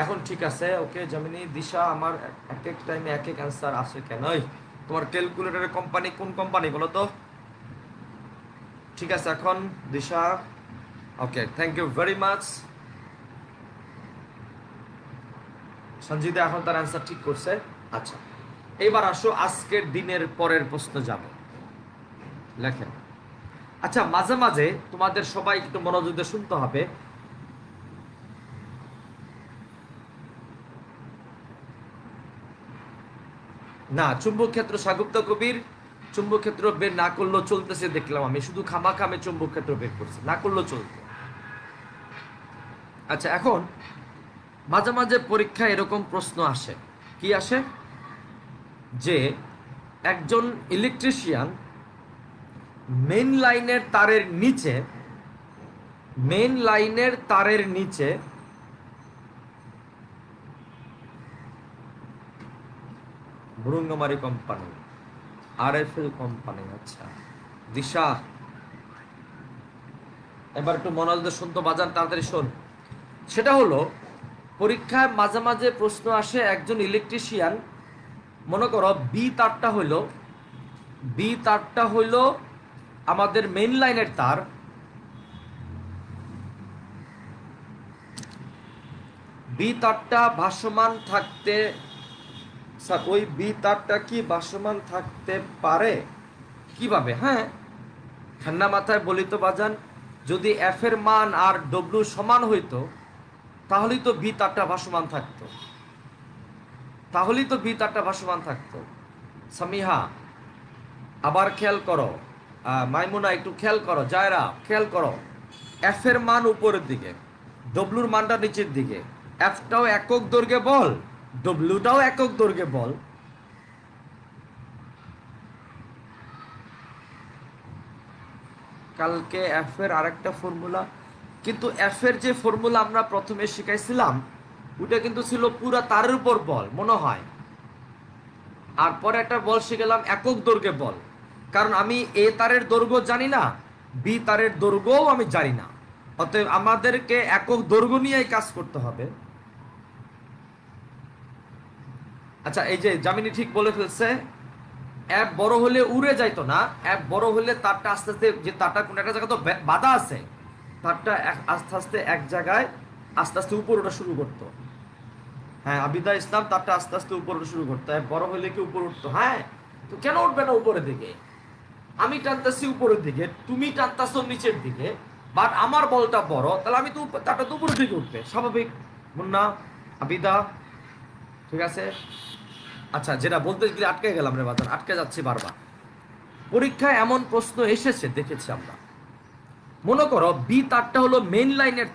এখন? ঠিক আছে, ওকে জামিনী, দিশা, আমার এক এক টাইমে এক এক অ্যান্সার আসে কেন? তোমার ক্যালকুলেটরের কোম্পানি কোন কোম্পানি বলো তো? ঠিক আছে এখন Disha, okay, thank you very much. Sanjida এখন তার অ্যান্সার ঠিক করছে। আচ্ছা এবার আসো আজকের দিনের পরের প্রশ্ন যাব, লেখেন। আচ্ছা মাঝে মাঝে তোমাদের সবাই একটু মনোযোগ দিয়ে শুনতে হবে। না, চুম্বক ক্ষেত্র সাগুপ্তা কবির চুম্বক ক্ষেত্র বের না করলেও চলতেছে, দেখলাম আমি, শুধু খামাখামে চুম্বক ক্ষেত্র বের করছে, না করলেও চলতো। আচ্ছা এখন মাঝে মাঝে পরীক্ষায় এরকম প্রশ্ন আসে, কি আসে, যে একজন ইলেকট্রিশিয়ান মেইন লাইনের তারের নিচে ভুরুঙ্গামারি কোম্পানি, আরএফএল কোম্পানি। আচ্ছা দিশা, এবার একটু মনোযোগ শুনতো বাজান, তাড়াতাড়ি শোন। সেটা হলো পরীক্ষায় মাঝে মাঝে প্রশ্ন আসে, একজন ইলেকট্রিশিয়ান, মনে করো বি তারটা হইল আমাদের মেইন লাইনের তার, বি তারটা ভাসমান থাকতে, স্যার ওই বি তারটা কি ভাসমান থাকতে পারে? কিভাবে? হ্যাঁ, ঠান্ডা মাথায় বলি তো বাজান, যদি এফ এর মান আর ডব্লিউ সমান হইতো তাহলেই তো বি তারটা ভাসমান থাকতো। সামিহা আবার খেয়াল করো, মাইমুনা একটু খেয়াল করো, জায়রা খেয়াল করো, এফ এর মান উপরের দিকে, ডব্লিউর মানটা নিচের দিকে, এফটাও একক দৈর্ঘ্যে বল, ডব্লিউটাও একক দৈর্ঘ্যে বল। কালকে এফ এর আরেকটা ফর্মুলা, কিন্তু এফ এর যে ফর্মুলা আমরা প্রথমে শিখাইছিলাম ওটা কিন্তু ছিল পুরা তারের উপর বল মনে হয়, আর পরে একটা বল শিখলাম একক দৈর্ঘ্যে বল, কারণ আমি এ তারের দৈর্ঘ্য জানি না, বি তারের দৈর্ঘ্যও আমি জানি না, অতএব আমাদেরকে একক দৈর্ঘ্য নিয়েই কাজ করতে হবে। আচ্ছা এই যে জামিনী ঠিক বলে ফেলছে, অ্যাপ বড় হলে উড়ে যাইতো না, অ্যাপ বড় হলে তারটা আস্তে আস্তে, যে তারটা কোন একটা জায়গা তো বাধা আছে, তারটা আস্তে আস্তে এক জায়গায় আস্তে আস্তে উপর ওঠা শুরু করতো। হ্যাঁ আবিদা ইসলাম, তারটা আস্তে আস্তে উপর ওঠা শুরু করতো, অ্যাপ বড় হলে কি উপর উঠতো? হ্যাঁ, তো কেন উঠবে না উপরের দিকে? আমি টানতেছি উপরের দিকে, তুমি টানতেছো নিচের দিকে, বাট আমার বলটা বড়, তাহলে আমি তো তারটা তো উপরের দিকে উঠবে, স্বাভাবিক। মুন্না, আবিদা, ঠিক আছে। আচ্ছা যেটা বলতে গেলে আটকে গেলাম রে বাজার, আটকে যাচ্ছি বারবার। পরীক্ষায় এমন প্রশ্ন এসেছে দেখেছি আমরা, মনে করো বি তারটা হলো মেইন লাইনের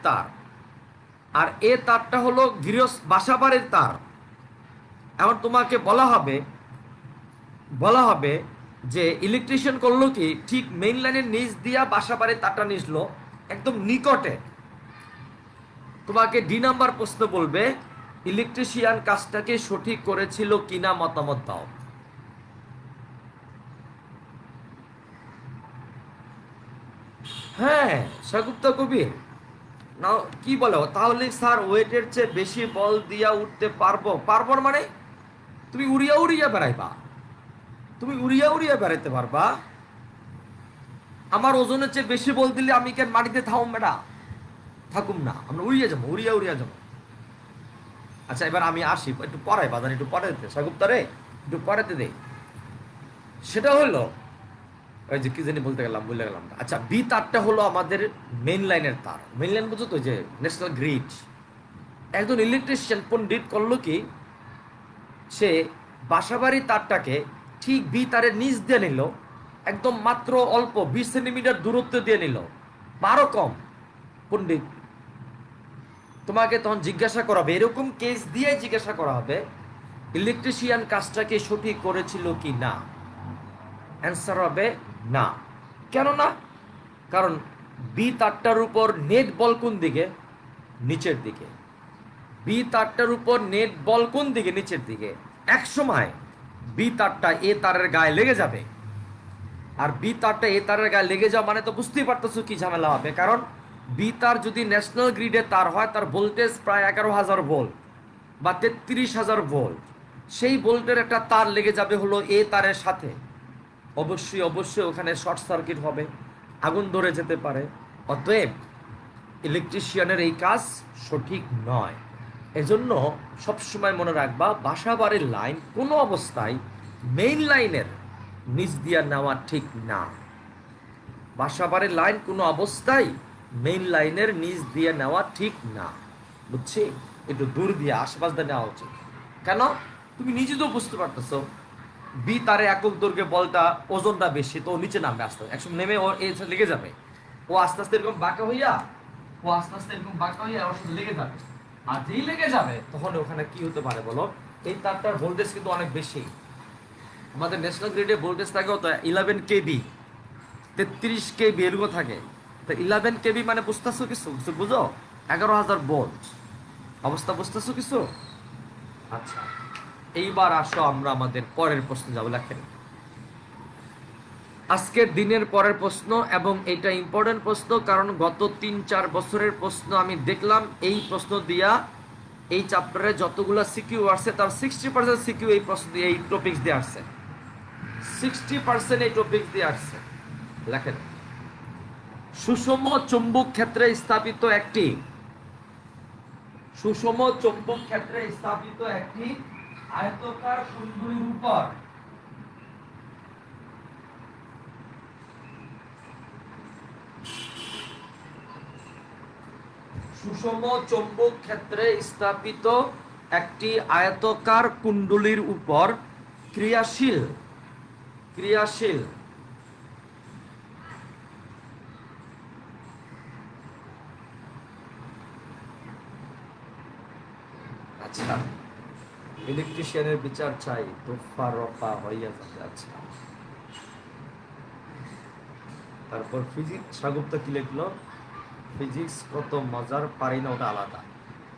তার, আর এ তারটা হলো বাসাবাড়ির তার। এখন তোমাকে বলা হবে যে ইলেকট্রিশিয়ান করলো কি, ঠিক মেইন লাইনের নিচ দিয়া বাসাবাড়ির তারটা নিসলো একদম নিকটে। তোমাকে ডি নাম্বার প্রশ্ন বলবে, ইলেকট্রিশিয়ান কাজটাকে সঠিক করেছিল কিনা মতামত দাও। হ্যাঁ সাগুপ্তা কবির না, কি বলো তাহলে? স্যার ওয়েটের চেয়ে বেশি বল দিয়া উঠতে পারবো মানে তুমি উড়িয়া বেড়াইতে পারবা? আমার ওজনের চেয়ে বেশি বল দিলে আমি কেন মাটিতে থাকুম না, আমরা উড়িয়া যাবো। আচ্ছা এবার আমি আসি, একটু পড়াই বাজার, একটু পড়ে দিতে সাগুপ্তা রে, একটু পড়াতে দে। সেটা হলো ওই যে কি জানি বলতে গেলাম, ভুলে গেলাম। আচ্ছা বি তারটা হলো আমাদের মেইন লাইনের তার, মেইন লাইন বুঝো তো, যে ন্যাশনাল গ্রিড। একজন ইলেকট্রিশিয়ান পণ্ডিত করলো কি, সে বাসাবাড়ির তারটাকে ঠিক বি তারের নিচ দিয়ে নিল, একদম মাত্র অল্প 20 সেন্টিমিটার দূরত্ব দিয়ে নিল, বারো কম, পণ্ডিত তোমাকে তখন জিজ্ঞাসা করা হবে, এরকম কেস দিয়ে জিজ্ঞাসা করা হবে ইলেকট্রিশিয়ান কাজটাকে সঠিক করেছিল কি না। অ্যান্সার হবে না। কেন না? কারণ বি তারটার উপর নেট বল কোন দিকে? নিচের দিকে। বি তারটার উপর নেট বল কোন দিকে? নিচের দিকে। এক সময় বি তারটা এ তারের গায়ে লেগে যাবে, আর বি তারটা এ তারের গায়ে লেগে যাওয়া মানে তো বুঝতেই পারতেছো কি ঝামেলা হবে। কারণ বি তার যদি ন্যাশনাল গ্রিডে তার হয়, তার ভোল্টেজ প্রায় 11,000 ভোল্ট বা 33,000 ভোল্ট। সেই ভোল্টের একটা তার লেগে যাবে হলো এ তারের সাথে, অবশ্যই অবশ্যই ওখানে শর্ট সার্কিট হবে, আগুন ধরে যেতে পারে। অতএব ইলেকট্রিশিয়ানের এই কাজ সঠিক নয়। এজন্য সবসময় মনে রাখবা, বাসাবাড়ির লাইন কোনো অবস্থায় মেইন লাইনের নিচ দিয়া নেওয়া ঠিক না। বাসাবাড়ির লাইন কোনো অবস্থায় মেইন লাইনের নিচ দিয়ে নেওয়া ঠিক না, বুঝছি? একটু দূর দিয়ে আশেপাশ দিয়ে নেওয়া উচিত। কেন? তুমি নিজে তো বুঝতে পারতেছো বি তারে একক দৈর্ঘ্যে বলটা ওজনটা বেশি, তো ও নিচে নামবে আস্তে আস্তে, একসময় নেমে ওর এ লেগে যাবে। ও আস্তে আস্তে এরকম বাঁকা হইয়া, ওর সাথে লেগে যাবে। আর যেই লেগে যাবে তখন ওখানে কি হতে পারে বলো? এই তারটার ভোল্টেজ কিন্তু অনেক বেশি। আমাদের ন্যাশনাল গ্রিডে ভোল্টেজ থাকে তো 11 কেবি, 33 কেবি এরকম থাকে। তো 11 কেবি মানে বুঝতেছো কিছু? বুঝো? 11,000 ভোল্ট অবস্থা, বুঝতেছো কিছু? আচ্ছা, এইবার আসো আমরা আমাদের পরের প্রশ্ন যাবো। লেখেন আজকের দিনের পরের প্রশ্ন, এবং এটা ইম্পর্টেন্ট প্রশ্ন, কারণ গত 3-4 বছরের প্রশ্ন আমি দেখলাম এই প্রশ্ন দিয়া এই চ্যাপ্টারে যতগুলো সিকিউ আসছে তার 60% সিকিউ এই প্রশ্ন দিয়ে, এই টপিকস দিয়ে আসছে। 60% এই টপিকস দিয়ে আসছে। লেখেন সুষম চুম্বক ক্ষেত্রে স্থাপিত একটি আয়তাকার কুণ্ডলীর উপর সুষম চৌম্বক ক্ষেত্রে স্থাপিত একটি আয়তাকার কুণ্ডলীর উপর ক্রিয়াশীল আচ্ছা, ইলেকট্রিশিয়ানের বিচার চাই, তোফা রফা হইয়া যাবে। আচ্ছা, তারপর ফিজিক্স স্বাগত কি লিখলো? ফিজিক্স কত মজার, পারি না ওটা আলাদা।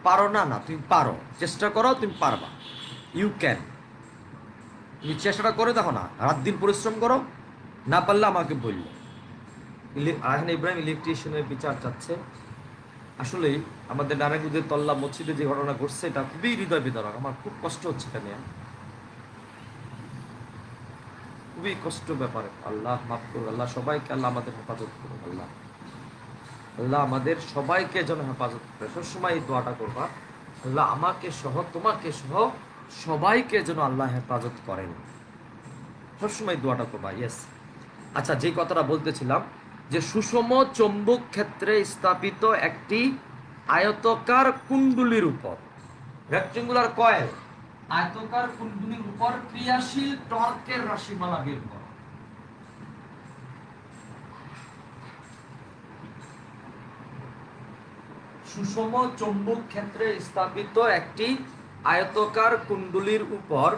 পারো না, না তুমি পারো, চেষ্টা করো, তুমি পারবা, ইউ ক্যান। তুমি চেষ্টাটা করে দেখো না, রাত দিন পরিশ্রম করো, না পারলে আমাকে বললো। আহসান ইব্রাহিম ইলেকট্রিশিয়ানের বিচার চাচ্ছে। আসলে আমাদের নারায়ণগঞ্জের তল্লা মসজিদে যে ঘটনা ঘটছে এটা খুবই হৃদয় বিদারক। আমার খুব কষ্ট হচ্ছে এটা নিয়ে, খুবই কষ্ট ব্যাপারে। আল্লাহ মাফ করুন, আল্লাহ সবাইকে, আল্লাহ আমাদের হেফাজত করুন, আল্লাহ আল্লাহ আমাদের সবাইকে যেন হেফাজত করে। সবসময় এই দোয়াটা করবা, আল্লাহ আমাকে সহ, তোমাকে সহ সবাইকে যেন আল্লাহ হেফাজত করেন। সবসময় দোয়াটা করবা। ইয়েস। আচ্ছা, যে কথাটা বলতেছিলাম যে সুষম চৌম্বক ক্ষেত্রে স্থাপিত একটি আয়তাকার কুণ্ডলীর উপর, রেক্টেঙ্গুলার কয়েল, আয়তাকার কুণ্ডলীর উপর ক্রিয়াশীল টর্কের রাশিমালা বের করো। সুষম চৌম্বক ক্ষেত্রে স্থাপিত একটি আয়তাকার কুণ্ডলীর উপর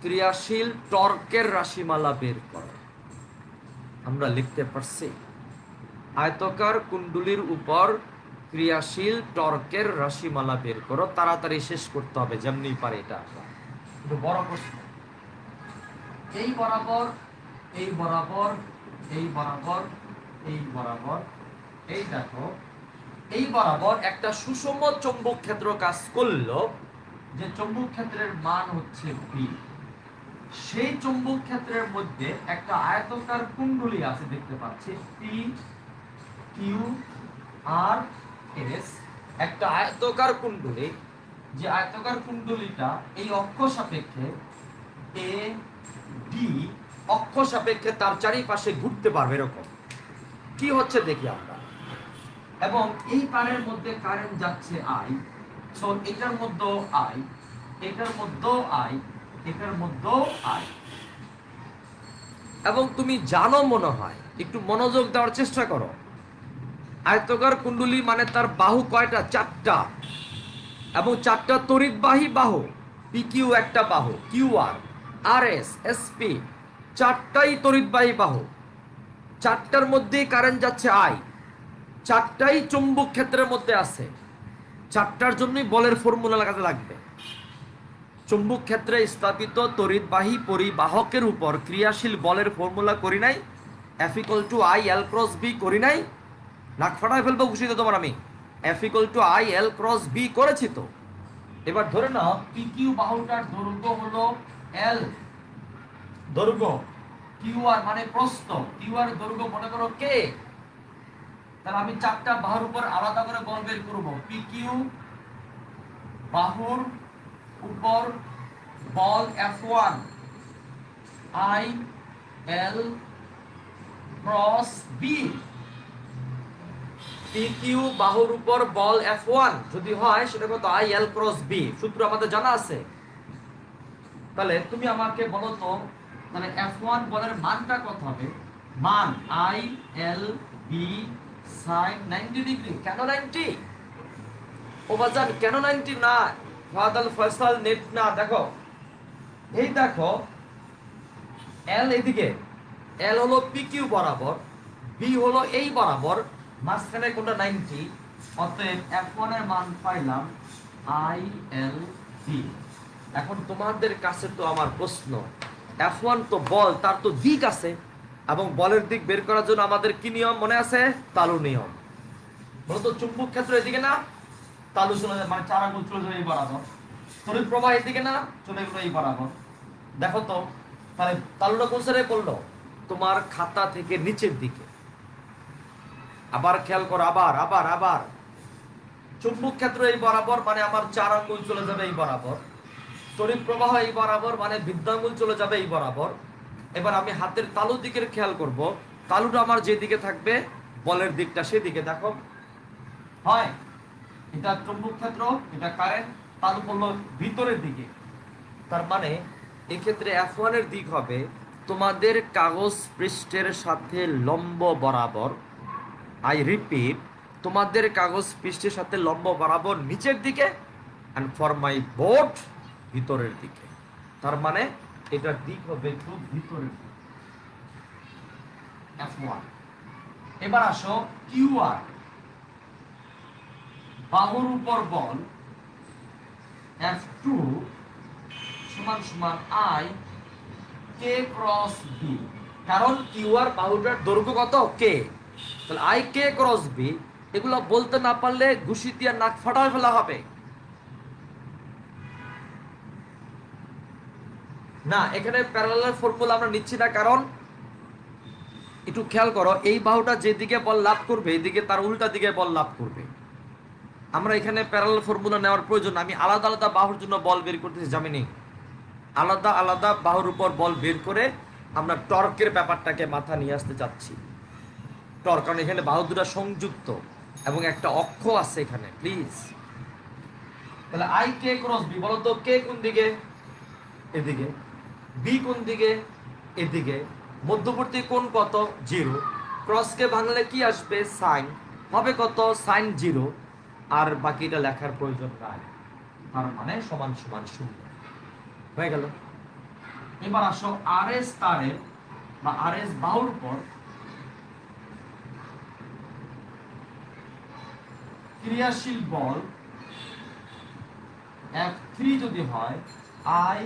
ক্রিয়াশীল টর্কের রাশিমালা বের করো। আমরা লিখতে পারছি আয়তাকার কুণ্ডলীর উপর ক্রিয়াশীল টর্কের রাশিমালা বের করো। তাড়াতাড়ি শেষ করতে হবে যেমনি পারে। এটা একটু বড় প্রশ্ন। এই বরাবর, এই বরাবর, এই বরাবর, এই বরাবর, এই দেখো এই বরাবর একটা সুষম চৌম্বক ক্ষেত্র কাজ করলো, যে চৌম্বক ক্ষেত্রের মান হচ্ছে বি। সেই চৌম্বক ক্ষেত্রের মধ্যে একটা আয়তাকার কুণ্ডলী আছে, দেখতে পাচ্ছি পি কিউ আর এস, একটা আয়তাকার কুণ্ডলী। যে আয়তাকার কুণ্ডলীটা এই অক্ষ সাপেক্ষে এ ডি অক্ষ সাপেক্ষে তার চারিপাশে ঘুরতে পারবে, এরকম কি হচ্ছে দেখি আমরা। এবং এই তারের মধ্যে কারেন্ট যাচ্ছে আই, সো এটার মধ্যেও আই, এটার মধ্যেও আই, এটার মধ্যেও আই। এবং তুমি জানো মনে হয়, একটু মনোযোগ দেওয়ার চেষ্টা করো। আয়তকার কুণ্ডলী মানে তার বাহু কয়টা? 4টা, এবং 4টা তড়িৎবাহী বাহু। পিকিউ একটা বাহু, কিউআর, আরএস, এসপি, 4টাই তড়িৎবাহী বাহু। 4টার মধ্যেই কারেন্ট যাচ্ছে আই, 4টাই চুম্বক ক্ষেত্রের মধ্যে আছে। 4টার জন্যই বলের ফর্মুলা লাগাতে লাগবে। চুম্বক ক্ষেত্রে স্থাপিত তড়িৎবাহী পরিবাহকের উপর ক্রিয়াশীল বলের ফর্মুলা করি নাই? F equal to I L cross B করি নাই? নাক ফাটায় ফেলবো খুশিতে তোমার আমি। F equal to I L cross B করেছি তো। এবার ধরে নাও পিকিউ বাহুটার দৈর্ঘ্য হলো এল দৈর্ঘ্য, কিউআর মানে প্রস্থ, কিউআর দৈর্ঘ্য মনে করো কে। তাহলে আমি 4টা বাহুর উপর আলাদা করে বল বের করব। পিকিউ বাহুর উপর বল F1 I L cross B. PQ বাহুর উপর বল F1 যদি হয় সেটা কত? I L cross B. সূত্র আমাদের জানা আছে। তাহলে তুমি আমাকে বলো তো, তাহলে F1 বলের মানটা কত হবে? মান I L B sine 90 degree. কেন 90? ও বাজান কেন 90 না? ফাদাল ফয়সাল নেট না। দেখো, এই দেখো, এল এদিকে, এল হলো পিকিউ বরাবর, বি হলো এই বরাবর, মাঝখানে কোনটা 90। অতএব F1 এর মান পাইলাম আই এল বি। এখন তোমাদের কাছে তো আমার প্রশ্ন, F1 তো বল, তার তো দিক আছে, এবং বলের দিক বের করার জন্য আমাদের কি নিয়ম মনে আছে? তালু নিয়ম। বলতো চুম্বক ক্ষেত্র এদিকে না, তালু চলে যায়, মানে 4 আঙ্গুল চলে যাবে এই বরাবর। তড়িৎ প্রবাহ এদিকে না, চলে গেলো এই বরাবর। দেখো তো, তাহলে তালুটা কোন সাইডে পড়লো? তোমার খাতা থেকে নিচের দিকে। আবার খেয়াল করো, আবার আবার আবার চুম্বক ক্ষেত্র এই বরাবর, মানে আমার 4 আঙ্গুল চলে যাবে এই বরাবর। তড়িৎ প্রবাহ এই বরাবর, মানে বৃদ্ধাঙ্গুল চলে যাবে এই বরাবর। এবার আমি হাতের তালু দিকের খেয়াল করব, তালুটা আমার যেদিকে থাকবে বলের দিকটা সেদিকে। দেখো, হয় এটা চুম্বক ক্ষেত্র, এটা কারেন্ট, তালু পড়লো ভিতরের দিকে। তার মানে এক্ষেত্রে F1 এর দিক হবে তোমাদের কাগজ পৃষ্ঠের সাথে লম্ব বরাবর। আই রিপিট, তোমাদের কাগজ পৃষ্ঠের সাথে লম্ব বরাবর নিচের দিকে, অ্যান্ড ফর মাই বোর্ড ভিতরের দিকে। তার মানে এটার দিক হবে একটু ভিতরের দিকে, F1। এবার আসো কিউআর, বাহুর উপর বল F2 সমান সমান আই কে ক্রস বি। কারণ কিউআর বাহুটার দৈর্ঘ্য কত? কে। তাহলে আই কে ক্রস বি, এগুলো বলতে না পারলে ঘুষি দিয়ে নাক ফাটায় ফেলা হবে। না, এখানে প্যারালাল ফর্মুলা আমরা নিচ্ছি না, কারণ একটু খেয়াল করো, এই বাহুটা যেদিকে বল লাভ করবে এদিকে তার উল্টা দিকে বল লাভ করবে। আমরা এখানে প্যারালাল ফর্মুলা নেওয়ার প্রয়োজন। আমি আলাদা আলাদা বাহুর জন্য বল বের করতেছি, জামিনি আলাদা আলাদা বাহুর উপর বল বের করে আমরা টর্কের ব্যাপারটাকে মাথা নিয়ে আসতে চাচ্ছি। টর্ক, কারণ এখানে বাহু দুটা সংযুক্ত এবং একটা অক্ষ আছে এখানে, প্লিজ। তাহলে আই কে ক্রস বি, বলো তো কে কোন দিকে? এদিকে। বি কোন দিকে? এদিকে। মধ্যবর্তী কোণ কত? 0। ক্রসকে ভাঙলে কি আসবে? সাইন হবে কত? সাইন 0। আর বাকিটা লেখার প্রয়োজন নাই, তার মানে সমান সমান 0 হয়ে গেল। এবার আসো আরএস তারের বা আরএস বাহুর উপর ক্রিয়াশীল বল F3 যদি হয় আই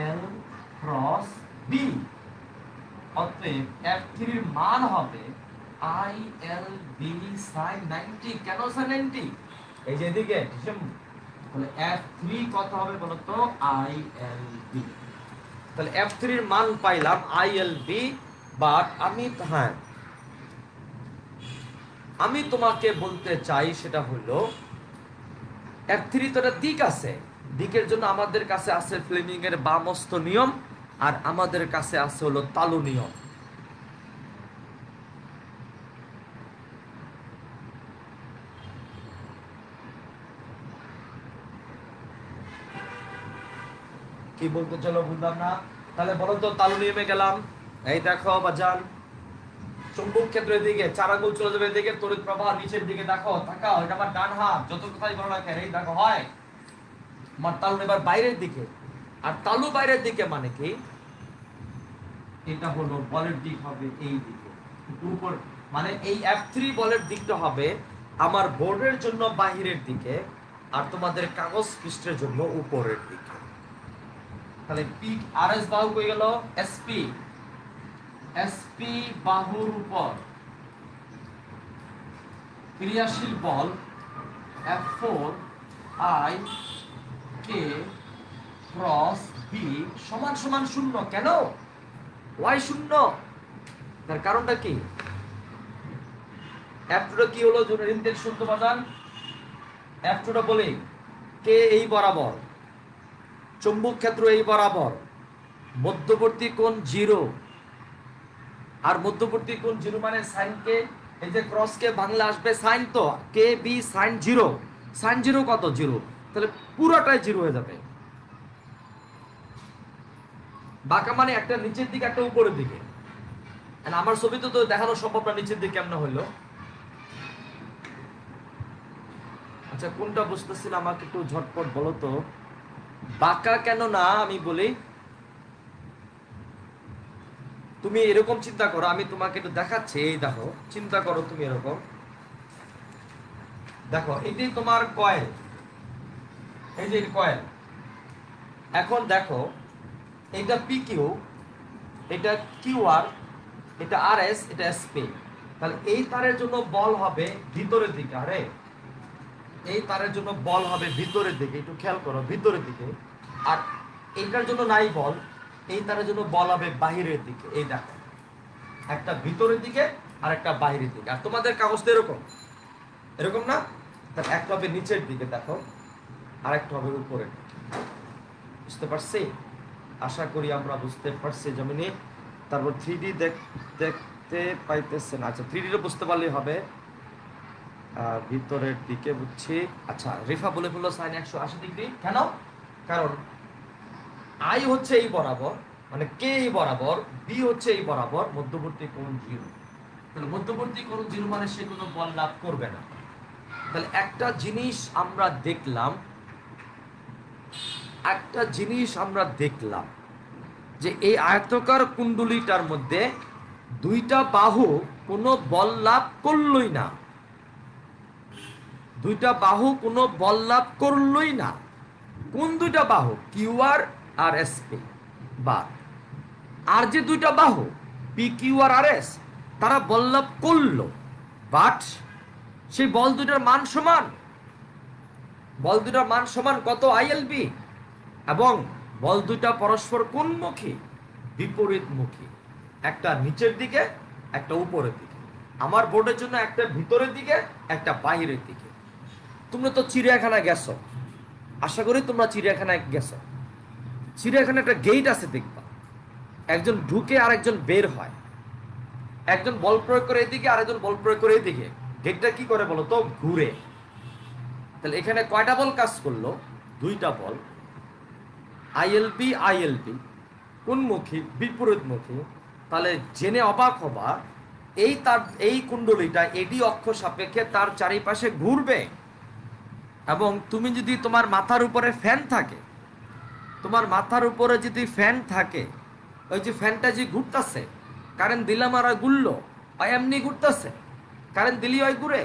এল ক্রস বি। অতএব F3 এর মান হবে আই এল বি সাইন 90। কেন সাইন 90? এই যে এদিকে, তাহলে F3 কত হবে বলো তো? I L B. তাহলে F3 এর মান পাইলাম আই এল বি। বাট আমি তোমাকে বলতে চাই সেটা হলো F3 তো একটা দিক আছে, দিকের জন্য আমাদের কাছে আছে ফ্লেমিং এর বামস্ত নিয়ম, আর আমাদের কাছে আছে হলো তালু নিয়ম। কি বলতে চলো বুঝলাম না। তাহলে বলো তো, তালু নিয়মে গেলাম, এই দেখো বাজান, চুম্বক ক্ষেত্রের দিকে 4 আঙ্গুল চলে যাবে এদিকে, তড়িৎ প্রবাহ নিচের দিকে। দেখো তাকাও, এটা আমার ডান হাত, যত কথাই বলো না কেন, এই দেখো হয় আমার তালু এবার বাইরের দিকে, আর তালু বাইরের দিকে মানে কি, এটা হলো বলের দিক হবে এই দিকে উপর, মানে এই F3 বলের দিকটা হবে আমার বোর্ডের জন্য বাহিরের দিকে, আর তোমাদের কাগজ পৃষ্ঠের জন্য উপরের দিকে। তাহলে পি আর এস বাহু কই গেল, এসপি, এসপি বাহুর উপর ক্রিয়াশীল বল F4 I K cross B সমান সমান 0। কেন y 0? তার কারণটা কি? F2 কি হলো, যদি ইনটেক শুদ্ধ বাজান, F2 বলি কে এই বরাবর, চুম্বক ক্ষেত্র এই বরাবর, মধ্যবর্তী কোণ 0, আর মধ্যবর্তী কোণ 0 মানে sin কে, এই যে ক্রস কে বাংলা আসবে sin, তো কে বি sin 0, sin 0 কত 0, তাহলে পুরোটাই 0 হয়ে যাবে। বাঁকা মানে একটা নিচের দিকে একটা উপরের দিকে, আর আমার ছবিতে তো দেখানো সম্ভব না নিচের দিকে কেমন হইলো। আচ্ছা কোনটা বুঝতেছিল আমাকে একটু ঝটপট বলো তো, বাঁকা কেন না আমি বলি। তুমি এরকম চিন্তা করো, আমি তোমাকে একটু দেখাচ্ছি, এই দেখো চিন্তা করো তুমি এরকম, দেখো এটাই তোমার কয়েল, এই যে কয়েল। এখন দেখো এটা পি কিউ, এটা কিউ আর, এটা আর এস, এটা এসপি। তাহলে এই তারের জন্য বল হবে ভিতরের দিকে, আরে এই তারের জন্য বল হবে ভিতরের দিকে, একটু খেয়াল করো ভিতরের দিকে। আর এইটার জন্য নাই বল, এই তারের জন্য বল হবে বাহিরের দিকে। এই দেখো একটা ভিতরের দিকে আর একটা বাহিরের দিকে। আর তোমাদের কাগজটা এরকম এরকম না, তাহলে একটা হবে নিচের দিকে দেখো, আর একটা হবে উপরের দিকে। বুঝতে পারছি? আশা করি আমরা বুঝতে পারছি জমিনে। তারপর 3D দেখতে পাইতেছেন, আচ্ছা 3D বুঝতে পারলেই হবে। ভিতরের দিকে বুঝছি। আচ্ছা রেফা বলে ফেললো sin 180 ডিগ্রি। কেন? কারণ আই হচ্ছে এই বরাবর, মানে কে এই বরাবর, বি হচ্ছে এই বরাবর, মধ্যবর্তী কোণ 0। তাহলে মধ্যবর্তী কোণ 0 মানে সে কোনো বল লাভ করবে না। তাহলে একটা জিনিস আমরা দেখলাম যে এই আয়তাকার কুণ্ডলীটার মধ্যে দুইটা বাহু কোনো বল লাভ করলই না, দুইটা বাহু কোনো বল লাভ করলই না। কোন দুইটা বাহু? কিউআর আর এসপি। বাদ আর যে দুইটা বাহু পি কিউ আর আর এস, তারা বল লাভ করলো, বাট সেই বল দুইটার মান সমান। বল দুইটার মান সমান কত? আইএলবি। এবং বল দুইটা পরস্পর কোনমুখী? বিপরীতমুখী। একটা নিচের দিকে, একটা উপরের দিকে। আমার বোর্ডের জন্য একটা ভিতরের দিকে, একটা বাহিরের দিকে। তোমরা তো চিড়িয়াখানায় গেছো, আশা করি তোমরা চিড়িয়াখানায় গেছো। চিড়িয়াখানায় একটা গেট আছে দেখবা, একজন ঢুকে আর একজন বের হয়, একজন বল প্রয়োগ করে এদিকে, আরেকজন বল প্রয়োগ করে এদিকে। গেটটা কি করে বলো তো? ঘুরে। তাহলে এখানে কয়টা বল কাজ করলো? দুইটা বল, আইএলবি আইএলবি, কোনমুখী? বিপরীতমুখী। তাহলে জেনে অবাক হবা, এই কুণ্ডলীটা এডি অক্ষ সাপেক্ষে তার চারিপাশে ঘুরবে। এবং তুমি যদি তোমার মাথার উপরে ফ্যান থাকে, তোমার মাথার উপরে যদি ফ্যান থাকে, ওই যে ফ্যানটা যে ঘুরতেছে, কারেন্ট দিলাম আর ঘুরলো, এমনি ঘুরতেছে, কারেন্ট দিলি ওই ঘুরে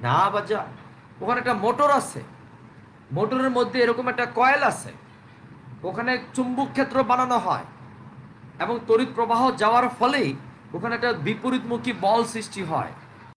না বাজা। ওখানে একটা মোটর আছে, মোটরের মধ্যে এরকম একটা কয়েল আছে, ওখানে চুম্বক ক্ষেত্র বানানো হয় এবং তড়িৎ প্রবাহ যাওয়ার ফলেই ওখানে একটা বিপরীতমুখী বল সৃষ্টি হয়।